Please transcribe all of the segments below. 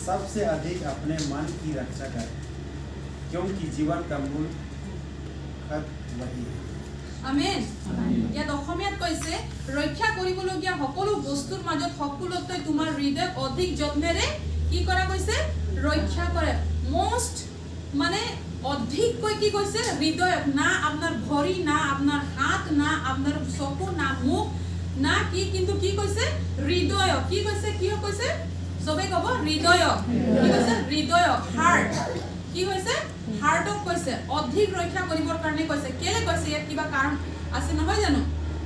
सबसे अधिक अपने मन की रक्षा करें, क्योंकि जीवन का मूल खत वही है। আমেন। ইয়াত অসমীয়াত কৈছে ৰক্ষা কৰিবলগীয়া সকলো বস্তুৰ মাজত সকলোতকৈ তোমাৰ হৃদয় অধিক যত্নেৰে কি কৰা কৈছে ৰক্ষা কৰে। মোস্ট মানে অধিককৈ কি কৈছে হৃদয়, না আপনাৰ ভৰি, না আপনার হাত, না আপনার চকু, না মুখ, না কি, কিন্তু কি কৈছে হৃদয়। কি কৈছে, কি কৈছে সবে কব হৃদয়। কি কৈছে হৃদয়, হার্ট। কি কৈছে হার্টক কৈছে অধিক ৰক্ষা কৰিবৰ কাৰণে কৈছে। কেলে কৈছে, ইয়াত কিবা কাৰণ আছে নহয় জানো?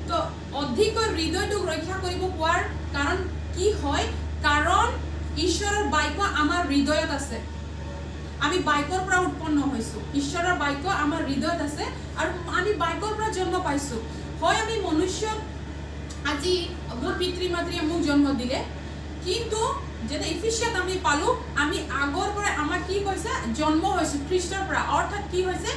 তো অধিককৈ হৃদয়টোক ৰক্ষা কৰিব পোৱাৰ কাৰণ কি হয়? কাৰণ ঈশ্বৰৰ বাক্য আমাৰ হৃদয়ত আছে। আমি বাক্যৰ পৰা উৎপন্ন হৈছো, ঈশ্বৰৰ বাক্য আমাৰ হৃদয়ত আছে আৰু আমি বাক্যৰ পৰা জন্ম পাইছো। হয় আমি মনুষ্য, আজি মোৰ পিতৃ মাতৃয়ে মোক জন্ম দিলে, কিন্তু যেনে ইফিচিয়াত আমি পালো আমি আগৰ পৰা আমাক কি কৈছে জন্ম হৈছো খ্ৰীষ্টৰ পৰা। অৰ্থাৎ কি হৈছে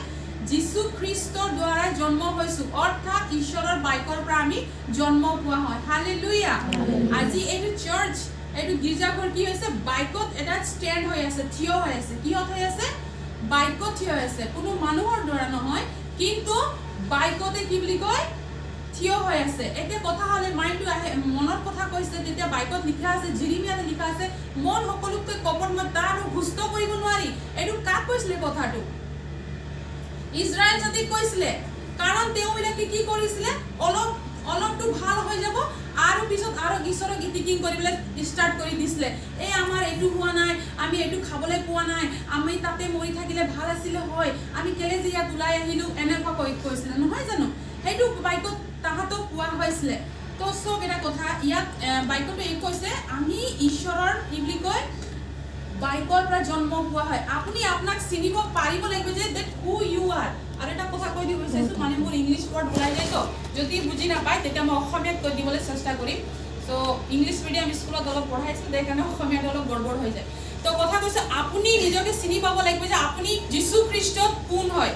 যীশু খ্ৰীষ্টৰ দ্বাৰা জন্ম হৈছো, অৰ্থাৎ ঈশ্বৰৰ বাক্যৰ পৰা আমি জন্ম পোৱা হয়। হালেলুয়া। আজি এইটো চাৰ্চ, এইটো গীৰ্জাঘৰ কি হৈছে বাক্যত এটা ষ্টেণ্ড হৈ আছে, থিয় হৈ আছে। কিহত হৈ আছে? বাক্যত থিয় হৈ আছে, কোনো মানুহৰ দ্বাৰা নহয়, কিন্তু বাক্যতে কি বুলি কয় থিয় হৈ আছে। এতিয়া কথা হলে মাইণ্ডটো আহে, মনৰ কথা কৈছে, তেতিয়া বাক্যত লিখা আছে, জিৰিমিয়াতে লিখা আছে, মন সকলোতকৈ কপট মই তাৰ সুস্থ কৰিব নোৱাৰি। এইটো কাক কৈছিলে কথাটো? ইজৰাইল জাতিক কৈছিলে, কাৰণ তেওঁবিলাকে কি কৰিছিলে অলপটো ভাল হৈ যাব আৰু পিছত আৰু ঈশ্বৰক ইটিকিং কৰিবলৈ ষ্টাৰ্ট কৰি দিছিলে। এই আমাৰ এইটো হোৱা নাই, আমি এইটো খাবলৈ পোৱা নাই, আমি তাতে মৰি থাকিলে ভাল আছিলে হয়, আমি কেলে যে ইয়াত ওলাই আহিলো, এনেকুৱা কৈছিলে নহয় জানো? সেইটো বাক্যত তাহাঁতক কোৱা হৈছিলে। তো চব এটা কথা ইয়াত বাক্যটো এই কৈছে আমি ঈশ্বৰৰ কি বুলি কয় বাক্যৰ পৰা জন্ম পোৱা হয়। আপুনি আপোনাক চিনিব পাৰিব লাগিব যে দেট হু ইউ আৰ। আৰু এটা কথা কৈ দিব বিচাৰিছো, মানে মোৰ ইংলিছ ৱৰ্ড ওলাই যায়, তো যদি বুজি নাপায় তেতিয়া মই অসমীয়াত কৈ দিবলৈ চেষ্টা কৰিম। তো ইংলিছ মিডিয়াম স্কুলত অলপ পঢ়াইছিলোঁ, সেইকাৰণে অসমীয়াত অলপ গড়বড় হৈ যায়। তো কথা কৈছে আপুনি নিজকে চিনি পাব লাগিব যে আপুনি যীশু খ্ৰীষ্টত কোন হয়।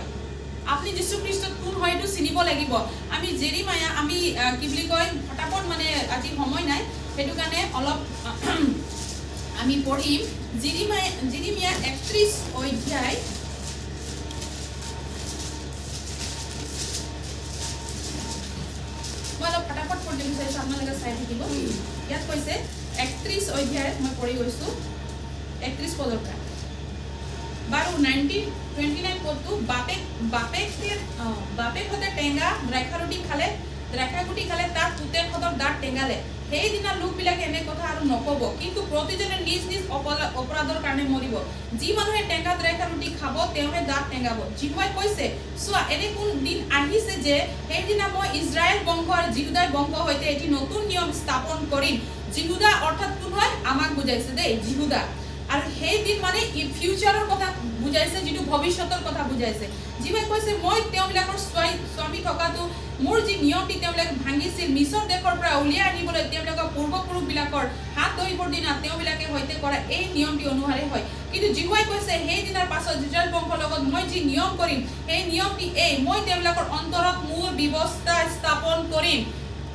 আপুনি যীশু খ্ৰীষ্টত কোন হয় এইটো চিনিব লাগিব। আমি জেৰিমায়া আমি কি বুলি কয় ফটাফট, মানে আজি সময় নাই, সেইটো কাৰণে অলপ আমি পঢ়িম। জেৰিমিয়া 31 অধ্যায় মই অলপ ফটাফট পঢ়িব বিচাৰিছোঁ, আপোনালোকে চাই থাকিব। ইয়াত কৈছে 31 অধ্যায়ত মই পঢ়ি গৈছোঁ 31 পদৰ পৰা বাৰু 29 পদটো বাপেক হতে টেঙা দ্ৰাক্ষা ৰুটি খালে, দ্ৰাক্ষা গুটি খালে, তাৰ পুতেক হতৰ দাঁত টেঙালে। সেইদিনা লোকবিলাকে এনে কথা আৰু নক'ব, কিন্তু প্ৰতিজনে নিজ নিজ অপৰাধৰ কাৰণে মৰিব। যি মানুহে টেঙা দ্ৰাক্ষা ৰুটি খাব তেওঁহে দাঁত টেঙাব। জিহুৱাই কৈছে, চোৱা এনে কোন দিন আহিছে যে সেইদিনা মই ইজৰাইল বংশ আৰু জিহুদাৰ বংশ সৈতে এটি নতুন নিয়ম স্থাপন কৰিম। জিহুদা অৰ্থাৎ কোন হয়? আমাক বুজাইছে দেই, জিহুদা। আৰু সেই দিন মানে ফিউচাৰৰ কথা বুজাইছে, যিটো ভৱিষ্যতৰ কথা বুজাইছে। যিবাই কৈছে মই তেওঁবিলাকৰ স্বামী থকাটো মোৰ যি নিয়মটি তেওঁবিলাকে ভাঙিছিল, মিছৰ দেশৰ পৰা উলিয়াই আনিবলৈ তেওঁবিলাকৰ পূৰ্বপুৰুষবিলাকৰ হাত ধৰিবৰ দিনা তেওঁবিলাকে সৈতে কৰা এই নিয়মটি অনুসাৰে হয়। কিন্তু জিহুৱাই কৈছে সেই দিনাৰ পাছত ইজৰাইল বংশৰ লগত মই যি নিয়ম কৰিম সেই নিয়মটি এই, মই তেওঁবিলাকৰ অন্তৰত মোৰ ব্যৱস্থা স্থাপন কৰিম।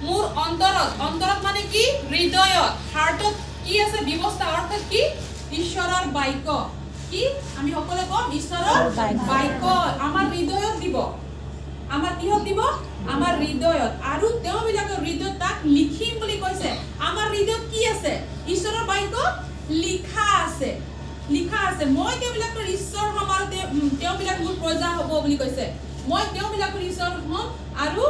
মোৰ অন্তৰত মানে কি? হৃদয়ত, হাৰ্টত কি আছে? ব্যৱস্থা। অৰ্থাৎ কি? ঈশ্বৰৰ বাক্য। কি আমি সকলোৱে কম? ঈশ্বৰৰ বাক্য আমাৰ হৃদয়ত দিব। আমাৰ কিহত দিব? আমাৰ হৃদয়ত। আৰু তেওঁবিলাকৰ হৃদয়ত তাক লিখিম বুলি কৈছে। আমাৰ হৃদয়ত কি আছে? ঈশ্বৰৰ বাক্য লিখা আছে, লিখা আছে। মই তেওঁবিলাকৰ ঈশ্বৰ হ'ম আৰু তেওঁবিলাক মোৰ প্ৰজা হ'ব বুলি কৈছে। মই তেওঁবিলাকৰ ঈশ্বৰ হ'ম আৰু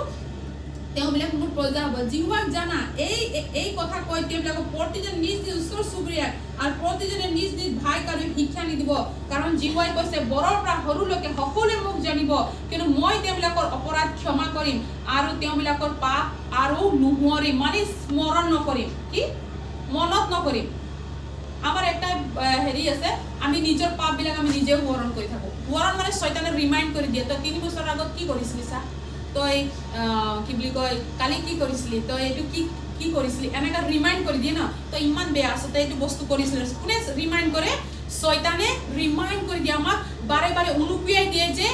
তেওঁবিলাক মোৰ প্ৰজা হ'ব। জিহুৱাক জানা এই কথা কৈ তেওঁবিলাকক প্ৰতিজন নিজ নিজ ওচৰ চুবুৰীয়াক আৰু প্ৰতিজনে নিজ নিজ ভাইক আৰু শিক্ষা নিদিব, কাৰণ জিহুৱাই কৈছে বৰৰ পৰা সৰুলৈকে সকলোৱে মোক জানিব, কিন্তু মই তেওঁবিলাকৰ অপৰাধ ক্ষমা কৰিম আৰু তেওঁবিলাকৰ পাপ আৰু নুহুঁৱৰিম, মানে স্মৰণ নকৰিম। কি? মনত নকৰিম। আমাৰ এটা হেৰি আছে, আমি নিজৰ পাপবিলাক আমি নিজে সোঁৱৰণ কৰি থাকোঁ। সোঁৱৰণ মানে শয়তানে ৰিমাইণ্ড কৰি দিয়ে, তই 3 বছৰৰ আগত কি কৰিছিলি চা, তই কি বুলি কয় কালি কি কৰিছিলি, তই এইটো কি কৰিছিলি, এনেকৈ ৰিমাইণ্ড কৰি দিয়ে ন। তই ইমান বেয়া আছ, তই এইটো বস্তু কৰিছিলি। কোনে ৰিমাইণ্ড কৰে? শয়তানে ৰিমাইণ্ড কৰি দিয়ে, আমাক বাৰে বাৰে উনুকিয়াই দিয়ে যে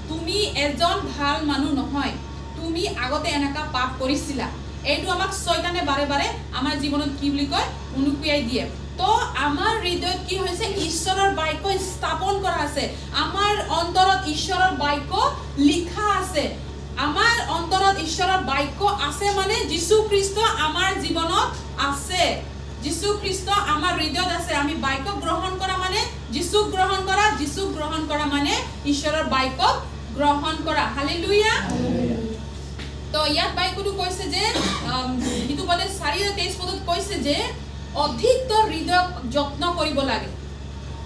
তুমি এজন ভাল মানুহ নহয়, তুমি আগতে এনেকুৱা পাপ কৰিছিলা। এইটো আমাক শয়তানে বাৰে বাৰে আমাৰ জীৱনত কি বুলি কয় উনুকিয়াই দিয়ে। তো আমাৰ হৃদয়ত কি হৈছে ঈশ্বৰৰ বাক্য স্থাপন কৰা আছে আমাৰ অন্তৰত ঈশ্বৰৰ বাক্য লিখা আছে আমাৰ অন্তৰত ঈশ্বৰৰ বাক্য আছে মানে যীশু খ্ৰীষ্ট আমাৰ জীৱনত আছে যীশু খ্ৰীষ্ট আমাৰ হৃদয়ত আছে আমি বাক্য গ্ৰহণ কৰা মানে যীশুক গ্ৰহণ কৰা যীশুক গ্ৰহণ কৰা মানে ঈশ্বৰৰ বাক্য গ্ৰহণ কৰা হালেলুয়া তো ইয়াত বাইকটো কৈছে যে ইটো পদে 4:23 পদত কৈছে যে অধিকতৰ হৃদয় যত্ন কৰিব লাগে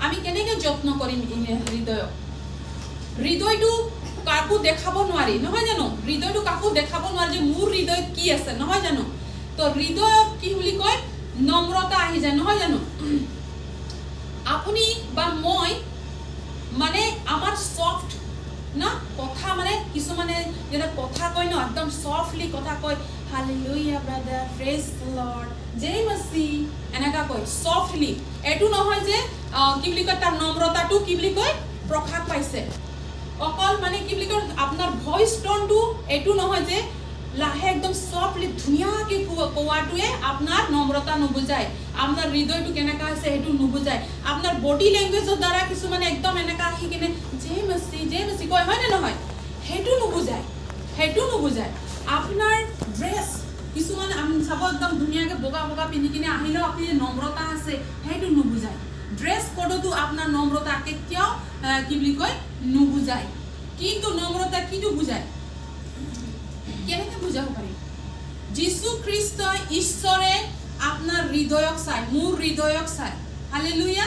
আমি কেনেকৈ যত্ন কৰিম হৃদয়টো কাকো দেখাব নোৱাৰি নহয় জানো হৃদয়টো কাকো দেখাব নোৱাৰি যে মোৰ হৃদয়ত কি আছে নহয় জানো তো হৃদয়ত কি বুলি কয় নম্ৰতা আহি যায় নহয় জানো আপুনি বা মই মানে আমাৰ সফট না কথা মানে কিছুমানে যেটা কথা কয় ন একদম সফটলি কথা কয় hallelujah brother praise the lord জয় মসি এনেকা কয় সফটলি এটু নহয় যে কি বুলি কয় তাৰ নম্ৰতাটো কি বুলি কয় প্ৰকাশ পাইছে অকল মানে কি বুলি কয় আপোনাৰ ভয়েস টোনটো এটু নহয় যে লাহে একদম সফটলি ধুনিয়াকে কোৱাটোৱে আপোনাৰ নম্ৰতা নুবুজায় আপোনাৰ হৃদয়টো কেনেকা আছে হেতু নুবুজায় আপোনাৰ বডি ল্যাঙ্গুৱেজৰ দ্বাৰা কিছুমানে একদম এনেকা আহি কিনে জয় মসি কয় হয় নে নহয় হেতু নুবুজায় আপোনাৰ ড্ৰেছ কিছুমানে আমি চাব একদম ধুনিয়াকে বগা বগা পিন্ধি কিনে আহিলেও আপুনি নম্ৰতা আছে হেতু নুবুজায় ড্ৰেছ কোডটো আপোনাৰ নম্ৰতা কেতিয়াও কি বুলি কয় নুবুজায় কিন্তু নম্ৰতা কিটো বুজায় কেনেকৈ বুজাব পাৰি যীশু খ্ৰীষ্ট ঈশ্বৰে আপোনাৰ হৃদয়ক চাই মোৰ হৃদয়ক চাই হালেলুয়া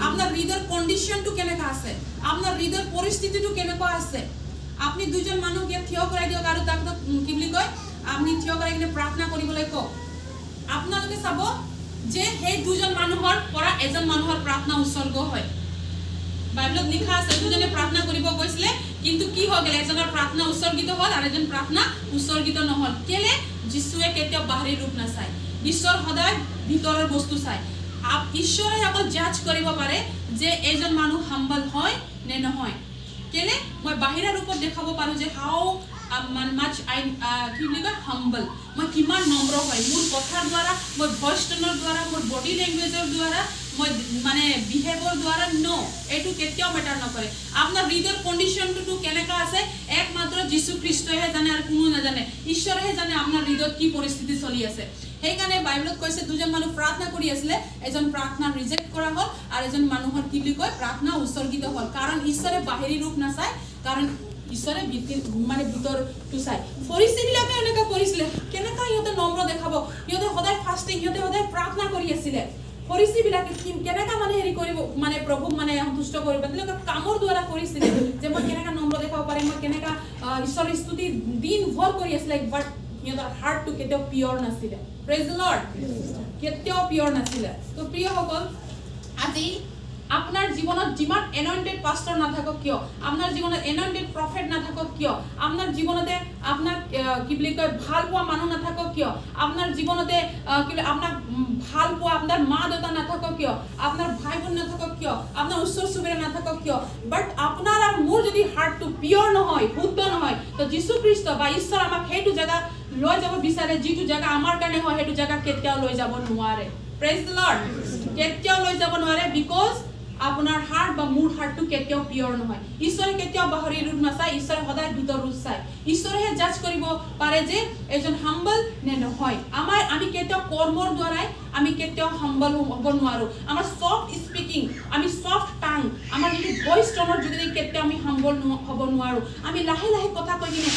আপোনাৰ হৃদয়ৰ কন্ডিশনটো কেনেকা আছে আপোনাৰ হৃদয়ৰ পৰিস্থিতিটো কেনেকুৱা আছে আপনি দুজন মানুহকে থিয় কৰাই দিয়ক আৰু তাক কি বুলি কয় আপনি থিয় কৰাই কিনে প্ৰাৰ্থনা কৰিবলৈ কওক আপোনালোকে চাব যে সেই দুজন মানুহৰ পৰা এজন মানুহৰ প্ৰাৰ্থনা উৎসৰ্গ হয় বাইবেলত লিখা আছে দুজনে প্ৰাৰ্থনা কৰিব গৈছিলে কিন্তু কি হৈ গ'ল এজনৰ প্ৰাৰ্থনা উৎসৰ্গিত হ'ল আৰু এজন প্ৰাৰ্থনা উৎসৰ্গিত নহল কেলে যিশুৱে কেতিয়াও বাহিৰী ৰূপ নাচায় ঈশ্বৰ সদায় ভিতৰৰ বস্তু চায় ঈশ্বৰে অকল জাজ কৰিব পাৰে যে এজন মানুহ হাম্বল হয় নে নহয় কেলে মই বাহিৰা ৰূপত দেখাব পাৰো যে হাউ much I কি বুলি কয় হাম্বল মই কিমান নম্ৰ হয় মোৰ কথাৰ দ্বাৰা মই ভয়েস টোনৰ দ্বাৰা মোৰ বডি ল্যাঙ্গুৱেজৰ দ্বাৰা মই মানে বিহেভিয়ৰ দ্বাৰা নো এটু কেতিয়াও মেটাৰ নকৰে আপোনাৰ হৃদয়ৰ কন্ডিশনটো কেনেকা আছে একমাত্ৰ যীশু খ্ৰীষ্টইহে জানে আৰু কোনো নাজানে ঈশ্বৰেহে জানে আপোনাৰ হৃদয়ত কি পৰিস্থিতি চলি আছে সেইকাৰণে বাইবেলত কৈছে দুজন মানুহ প্ৰাৰ্থনা কৰি আছিল এজন প্ৰাৰ্থনা ৰিজেক্ট কৰা হ'ল আৰু এজন মানুহৰ কি বুলি কয় প্ৰাৰ্থনা উৎসৰ্গিত হ'ল কাৰণ ঈশ্বৰে বাহিৰী ৰূপ নাচায় কাৰণ ঈশ্বৰে মানে ভিতৰটো চাই ফৰিসীবিলাকে এনেকা কৰিছিল কেনেকা ইহঁতে নম্ৰ দেখাব ইহঁতে সদায় ফাস্টিং ইহঁতে সদায় প্ৰাৰ্থনা কৰি আছিল ফৰিসীবিলাকে কেনেকা মানে হেৰি কৰিব মানে প্ৰভুক মানে সন্তুষ্ট কৰিব তেওঁলোকে কামৰ দ্বাৰা কৰিছিল যে মই কেনেকা নম্ৰ দেখাব পাৰিম মই কেনেকা ঈশ্বৰৰ স্তুতি দিন ভৰ কৰি আছিল বাট ইহঁতৰ হাৰ্টটো কেতিয়াও পিয়ৰ নাছিল প্ৰেজ দ্য লৰ্ড কেতিয়াও পিয়ৰ নাছিল তো প্ৰিয়সকল আজি আপনার জীবনত যিমান এনয়েন্টেড পাস্টর না থাকক কিয় আপনার জীবনত এনয়েন্টেড প্রফেট না থাকক কিয় আপনার জীবনতে আপনার কি বলি কয় ভাল পোৱা মানুহ না থাকক কিয় আপনাৰ জীবনতে কি আপনাৰ ভাল পোৱা আপনাৰ মা দেউতা না থাকক কিয় আপনাৰ ভাই বোন না থাকক কিয় আপনাৰ উচ্চৰ চুবুৰীয়া না থাকক কিয় বাট আপনাৰ আৰ মোৰ যদি হাৰ্টটো পিয়ৰ নহয় শুদ্ধ নহয় তো যীশু খ্ৰীষ্ট বা ঈশ্বৰ আমাক সেইটো জায়গা লৈ যাব বিচাৰে যিটো জায়গা আমাৰ কাৰণে হয় সেইটো জায়গা কেতিয়াও লৈ যাব নোৱাৰে প্ৰেজ দ্য লৰ্ড কেতিয়াও লৈ যাব নোৱাৰে বিকজ আপোনাৰ হাৰ্ট বা মোৰ হাৰ্টটো কেতিয়াও পিয়ৰ নহয় ঈশ্বৰে কেতিয়াও বাহিৰী ৰূপ নাচায় ঈশ্বৰে সদায় ভিতৰ ৰূপ চায় ঈশ্বৰেহে জাজ কৰিব পাৰে যে এজন হাম্বল নে নহয় আমি কেতিয়াও কৰ্মৰ দ্বাৰাই আমি কেতিয়াও হাম্বল হ'ব নোৱাৰো আমাৰ সফট স্পিকিং আমি সফট টাং আমাৰ যদি ভয়েস টোনৰ যোগেদি কেতিয়াও আমি হাম্বল হ'ব নোৱাৰো আমি লাহে লাহে কথা কৈ কিনে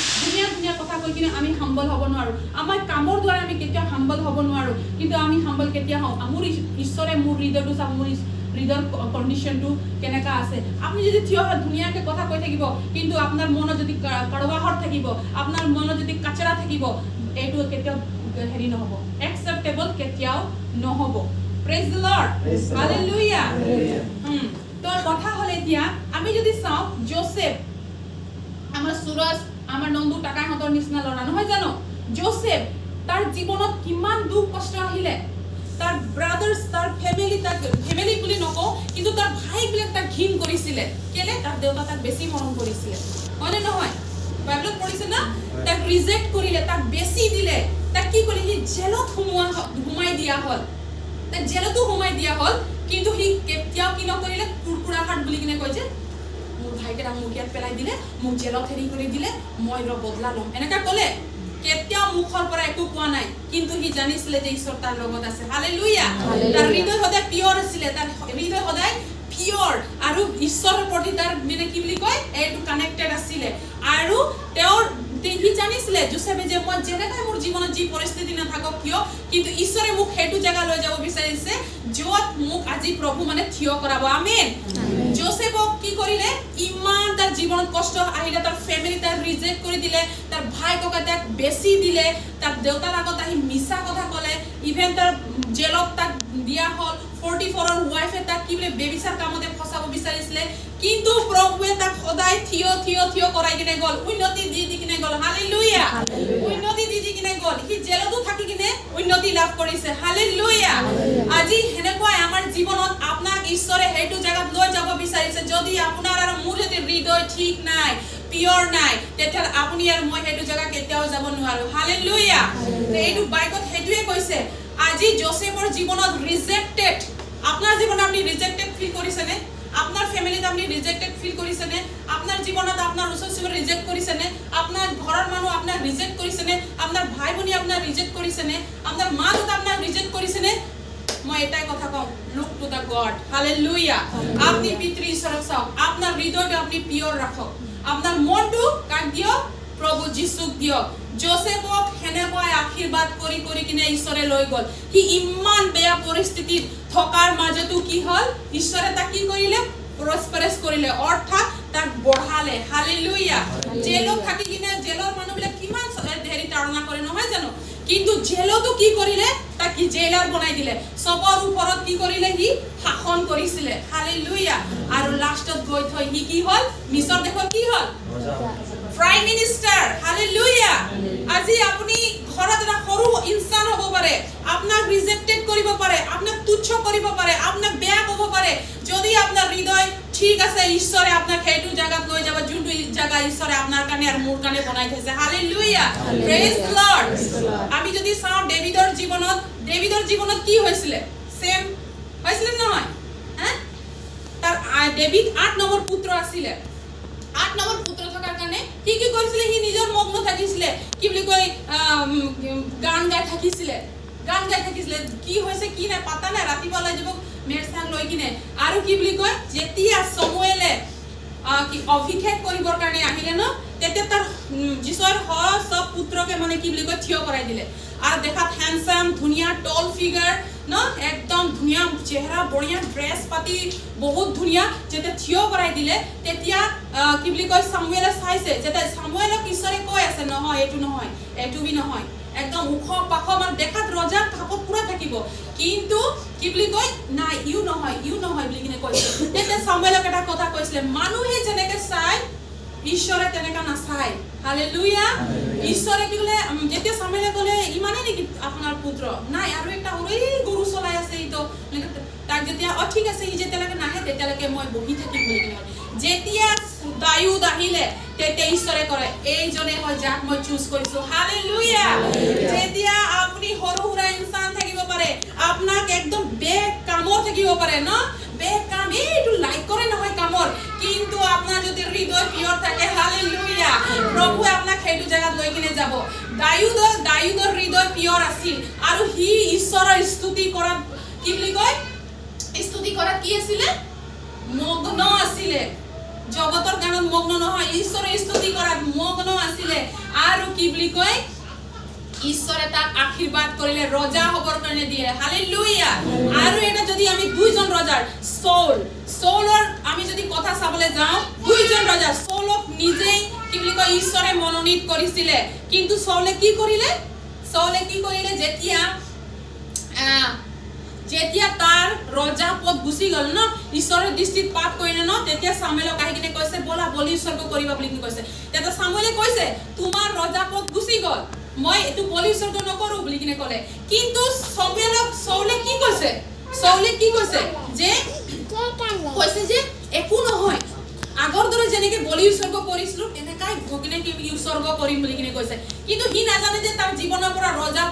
ধুনীয়া কথা কৈ কিনে আমি হাম্বল হ'ব নোৱাৰো আমাৰ কামৰ দ্বাৰা আমি কেতিয়াও হাম্বল হ'ব নোৱাৰো কিন্তু আমি হাম্বল কেতিয়া হওঁ মোৰ ঈশ্বৰে মোৰ হৃদয়টো চাব মোৰ হৃদয়ৰ কন্ডিশনটো কেনেকা আছে আপনি যদি থিয় হৈ ধুনীয়াকে কথা কৈ থাকিব কিন্তু আপোনাৰ মনত যদি কড়ৱাহট থাকিব আপোনাৰ মনত যদি কাচৰা থাকিব এইটো কেতিয়াও হেৰি নহব একসেপ্টেবল কেতিয়াও নহব প্ৰেজ দ্য লৰ্ড হালেলুয়া তো কথা হল এতিয়া আমি যদি চাও যোসেফ আমাৰ সুৰজ আমাৰ নন্দু টাকাহঁতৰ নিচিনা লৰা নহয় জানো যোসেফ তাৰ জীৱনত কিমান দুখ কষ্ট আহিলে তাৰ ব্ৰাদাৰ্স তাৰ ফ্যামিলি বুলি নকও কিন্তু তাৰ ভাইবিলাক তাক ঘিন কৰিছিল কেলে তাৰ দেউতা তাক বেছি মৰম কৰিছিল হয়নে নহয় বাইবেলত পঢ়িছে না তাক ৰিজেক্ট কৰিলে তাক বেছি দিলে তাক কি কৰিলে জেলত হুমাই দিয়া হল তাক জেলতো হুমাই দিয়া হল কিন্তু সি কেতিয়াও কি নকৰিলে কুৰকুৰাঘাট বুলি কিনে কয় যে মোৰ ভাইকেইটা মোক ইয়াত পেলাই দিলে মোক জেলত হেৰি কৰি দিলে মই বদলা ল'ম এনেকা ক'লে কেতিয়াও মুখৰ পৰা একো কোৱা নাই কিন্তু সি জানিছিলে যে ঈশ্বৰ তাৰ লগত আছে হালেলুয়া তাৰ হৃদয় সদায় পিয়ৰ আছিলে তাৰ হৃদয় সদায় পিয়ৰ আৰু ঈশ্বৰৰ প্ৰতি তাৰ মানে কি বুলি কয় এইটো কানেক্টেড আছিলে আৰু তেওঁৰ সি জানিছিলে জোসেফে যে মই যেনেকৈ মোৰ জীৱনত যি পৰিস্থিতি নাথাকক কিয় কিন্তু ঈশ্বৰে মোক সেইটো জায়গা লৈ যাব বিচাৰিছে য'ত মোক আজি প্ৰভু মানে থিয় কৰাব আমেন জোসেফক কি কৰিলে ইমান তাৰ জীৱনত কষ্ট আহিলে তাৰ ফেমিলি তাৰ ৰিজেক্ট কৰি দিলে তাৰ ভাই ককা তাক বেছি দিলে তাৰ দেউতাৰ আগত আহি মিছা কথা ক'লে ইভেন তাৰ জেলত তাক দিয়া হ'ল 44 ৰ ওয়াইফে তাক কি বোলে বেবিচাৰ কামতে ফসাব বিচাৰিছিলে কিন্তু প্ৰভুৱে তাক সদায় থিয় কৰাই কিনে গ'ল উন্নতি দি কিনে গ'ল হালেলুয়া উন্নতি দি কিনে গ'ল সি জেলতো থাকি কিনে উন্নতি লাভ কৰিছে হালেলুয়া আজি হেনেকৈ আমাৰ জীৱনত আপোনাক ঈশ্বৰে হেতু জায়গাত লৈ যাব বিচাৰিছে যদি আপোনাৰ আৰু মোৰ যদি হৃদয় ঠিক নাই পিয়ৰ নাই তেতিয়া আপুনি আৰু মই হেতু জায়গা কেতিয়াও যাব নোৱাৰো হালেলুয়া এইটো বাইকত হেতুৱে কৈছে আজি জোসেফৰ জীৱনত ৰিজেক্টেড আপনাৰ জীবনে আপনি ৰিজেক্টেড ফিল কৰেছেন আপনাৰ ফ্যামিলিতে আপনি ৰিজেক্টেড ফিল কৰেছেন আপনাৰ জীবনত আপনাৰ ওচৰ ৰিজেক্ট কৰেছেন আপনাৰ ঘৰৰ মানুহ আপনার রিজেক্ট করেছেন আপনার ভাই ভনী আপনার রিজেক্ট করেছেন আপনার মা দেউতা আপনার রিজেক্ট করেছেন মই এটাই কথা কওঁ look to the god hallelujah আপনি পিতৃ ঈশ্বৰক চাওক আপনাৰ হৃদয়টো আপনি পিয়ৰ ৰাখক আপনাৰ মনটো কাক দিয়ক প্ৰভু যীশুক দিয়ক জোসেফক হেনেকৈ আশীৰ্বাদ কৰি কিনে ঈশ্বৰে লৈ গ'ল সি ইমান বেয়া পৰিস্থিতিত থকাৰ মাজতো কি হ'ল ঈশ্বৰে তাক কি কৰিলে প্ৰস্পাৰেছ কৰিলে অৰ্থাৎ তাক বঢ়ালে হালেলুয়া জেলত থাকি কিনে জেলৰ মানুহবিলাক কিমান হেৰি তাৰণা কৰে নহয় জানো কিন্তু জেলতো কি কৰিলে তাক কি জেলাৰ বনাই দিলে সবৰ ওপৰত কি কৰিলে সি শাসন কৰিছিলে হালেলুয়া আৰু লাষ্টত গৈ থৈ সি কি হ'ল মিছৰ দেশৰ কি হ'ল Prime Minister, hallelujah. আজি আপুনি ঘৰত এটা সৰু ইনসান হ'ব পাৰে আপোনাক ৰিজেক্টেড কৰিব পাৰে আপোনাক তুচ্ছ কৰিব পাৰে আপোনাক বেয়া ক'ব পাৰে যদি আপোনাৰ হৃদয় ঠিক আছে ঈশ্বৰে আপোনাক সেইটো জায়গাত লৈ যাব যোনটো জায়গা ঈশ্বৰে আপোনাৰ কাৰণে আৰু মোৰ কাৰণে বনাই থৈছে হালেলুয়া প্ৰেজ লৰ্ড আমি যদি চাওঁ ডেভিডৰ জীৱনত কি হৈছিলে সেম হৈছিলে নহয় হ্যাঁ তাৰ ডেভিড 8 নম্বৰ পুত্ৰ আছিলে 8 নম্বৰ পুত্ৰ থকাৰ কাৰণে কি কৰিছিলে সি নিজৰ মগ্ন থাকিছিলে কি বুলি কয় গান গাই থাকিছিলে কি হৈছে কি নাই পাতা নাই ৰাতিপুৱা ওলাই যাব মেৰচাং লৈ কিনে আৰু কি বুলি কয় যেতিয়া সমুৱেলে কি অভিষেক কৰিবৰ কাৰণে আহিলে ন তেতিয়া তাৰ যিশৰ সব পুত্ৰকে মানে কি বুলি কয় থিয় কৰাই দিলে আৰু দেখাত হ্যান্ডসাম ধুনিয়া টল ফিগাৰ ন একদম ধুনিয়া চেহাৰা বঢ়িয়া ড্ৰেছ পাতি বহুত ধুনিয়া যেতিয়া থিয় কৰাই দিলে তেতিয়া কি বুলি কয় সামুৱেলে চাইছে যেতিয়া সামুৱেলক ঈশ্বৰে কৈ আছে নহয় এটো বি নহয় একদম উখ পাখ মানে দেখাত ৰজা ভাপত পুৰা থাকিব কিন্তু কি বুলি কয় নাই ইউ নহয় বুলি কিনে কৈছে তেতিয়া সামুৱেলক এটা কথা কৈছিলে মানুহে যেনেকে চাই ঈশ্বৰে তেনেকা নাচাই হালেলুয়া ঈশ্বৰে কি কলে যেতিয়া সামুৱেলে কলে ইমানে নেকি আপোনাৰ পুত্ৰ নাই আৰু একটা ওই গৰু চলাই আছে ইতো তাক যেতিয়া ঠিক আছে ই যেতিয়ালৈকে নাহে তেতিয়ালৈকে মই বহি থাকিম বুলি কিনে যেতিয়া দায়ুদ আহিলে তেতিয়া ঈশ্বৰে কৰে এইজনে হয় যাক মই চুজ কৰিছো হালেলুয়া যেতিয়া আপুনি সৰু সুৰা ইনসান থাকিব পাৰে আপোনাক একদম বেক কামৰ থাকিব পাৰে ন বেক কাম এইটো লাইক কৰে নহয় কামৰ কিন্তু আপোনাৰ যদি হৃদয় পিয়ৰ থাকে হালেলুয়া প্ৰভুৱে আপোনাক সেইটো জায়গাত লৈ কিনে যাব দায়ুদৰ হৃদয় পিয়ৰ আছিল আৰু হি ঈশ্বৰৰ স্তুতি কৰা কি বুলি কয় স্তুতি কৰা কি আছিলে মগ্ন আছিলে জগতৰ গানত মগ্ন নহয় ঈশ্বৰৰ স্তুতি কৰাত মগ্ন আছিলে আৰু কি বুলি কয় ঈশ্বৰে তাক আশীৰ্বাদ কৰিলে ৰজা হ'বৰ কাৰণে দিয়ে হালেলুয়া আৰু এটা যদি আমি দুইজন ৰজাৰ সৌলৰ আমি যদি কথা চাবলৈ যাওঁ দুইজন ৰজা সৌলক নিজেই কি বুলি কয় ঈশ্বৰে মনোনীত কৰিছিলে কিন্তু সৌলে কি কৰিলে যেতিয়া তাৰ ৰজা পদ গুচি গল ন ঈশ্বৰৰ দৃষ্টিত পাপ কৰিলে ন তেতিয়া সামুৱেলক আহি কিনে কৈছে বলা বলি উৎসৰ্গ কৰিবা বুলি কৈছে তেতিয়া সামুৱেলে কৈছে তোমাৰ ৰজা পদ গুচি গল মই এটো বলি উৎসৰ্গ নকৰো বুলি কিনে ক'লে কিন্তু সৌলে কি কৈছে যে কৈছে যে একো নহয় আগৰ দৰে যেনেকে বলি উৎসৰ্গ কৰিছিলো এনেকাই ভগিনে কি উৎসৰ্গ কৰিম বুলি কিনে কৈছে কিন্তু হি নাজানে যে তাৰ জীৱনৰ পৰা ৰজা